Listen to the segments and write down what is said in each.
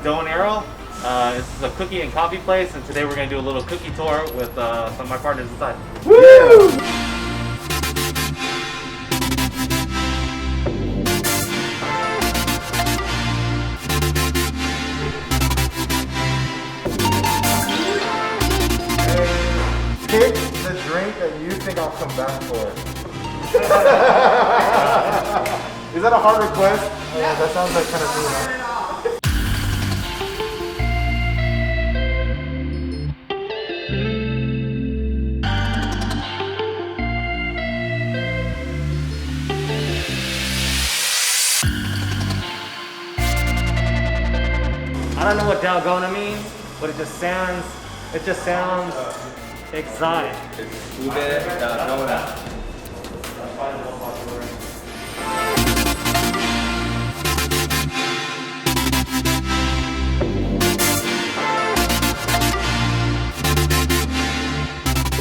Donero. This is a cookie and coffee place, and today we're going to do a little cookie tour with some of my partners inside. Woo! Pick the drink that you think I'll come back for. Is that a hard request? Yeah. That sounds like kind of cool, huh? I don't know what Dalgona means, but it just sounds exotic. It's Ube Dalgona.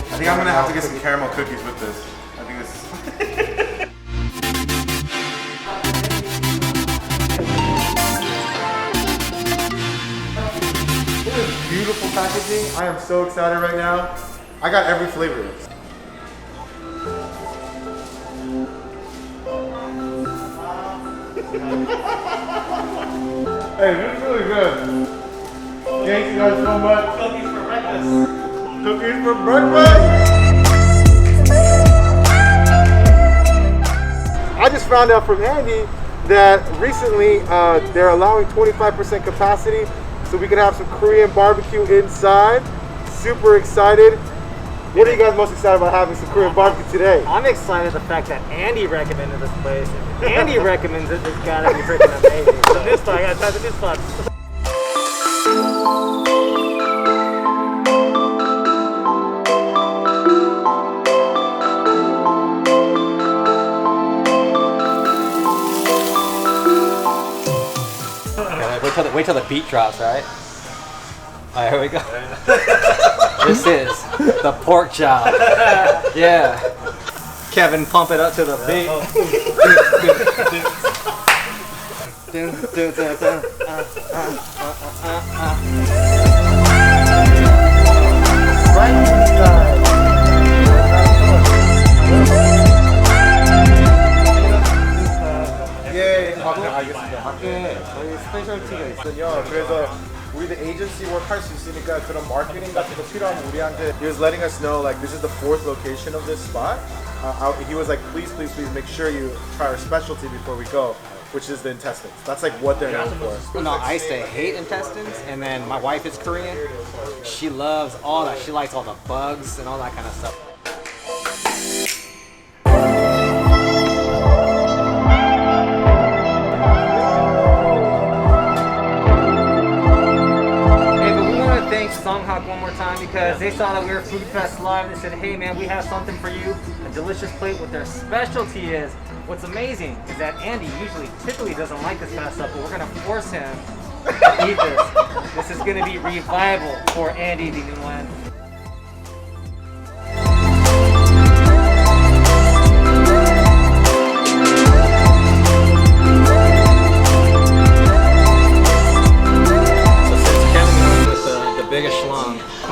I think I'm gonna have to get some caramel cookies with this. I think this is... This is beautiful packaging. I am so excited right now. I got every flavor. Hey, this is really good. Thank you guys so much. Cookies for breakfast. Cookies for breakfast! I just found out from Andy that recently they're allowing 25% capacity so we can have some Korean barbecue inside. Super excited. What are you guys most excited about having some Korean barbecue today? I'm excited the fact that Andy recommended this place. If Andy recommends it, it's gotta be freaking amazing. So this spot, I gotta try the new spot. Wait till the beat drops, right? Alright, here we go. This is the pork chop. Yeah. Kevin, pump it up to the beat. 밖에 저희 스페셜티가 있어요. 그래서 우리도 agency work 할 수 있으니까 그런 마케팅 같은 거 필요하면 우리한테. He was letting us know like this is the 4th location of this spot. He was like, please make sure you try our specialty before we go, which is the intestines. That's like what they're known for. No, I used to hate intestines, and then my wife is Korean. She loves all that. She likes all the bugs and all that kind of stuff. One more time because they saw that we were FoodFestLive. They said, hey man, we have something for you, a delicious plate. What their specialty is, what's amazing is that Andy typically doesn't like this kind of stuff, but we're gonna force him to eat this. This is gonna be revival for Andy Nguyen.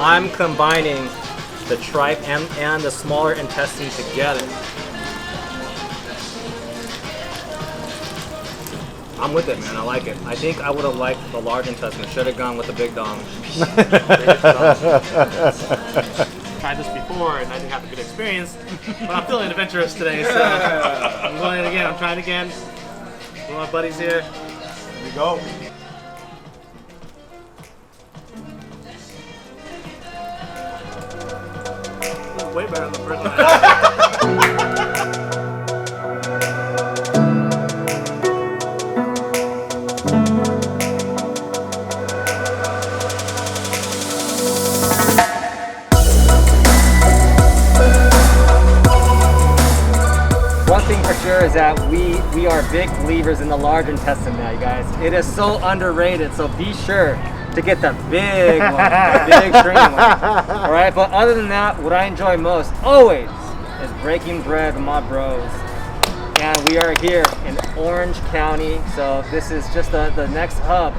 I'm combining the tripe and the smaller intestine together. I'm with it, man. I like it. I think I would have liked the large intestine. Should have gone with the big dong. Tried this before and I didn't have a good experience, but I'm feeling adventurous today, so I'm going it again. I'm trying it again. One of my buddies here. Here we go. Way better than the first time. One thing for sure is that we are big believers in the large intestine now, you guys. It is so underrated, so be sure to get the big one, the big stringy one. All right, but other than that, what I enjoy most always is breaking bread with my bros. And we are here in Orange County, so this is just the next hub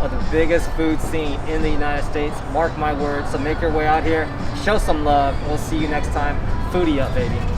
of the biggest food scene in the United States. Mark my words. So make your way out here, show some love. We'll see you next time. Foodie up, baby.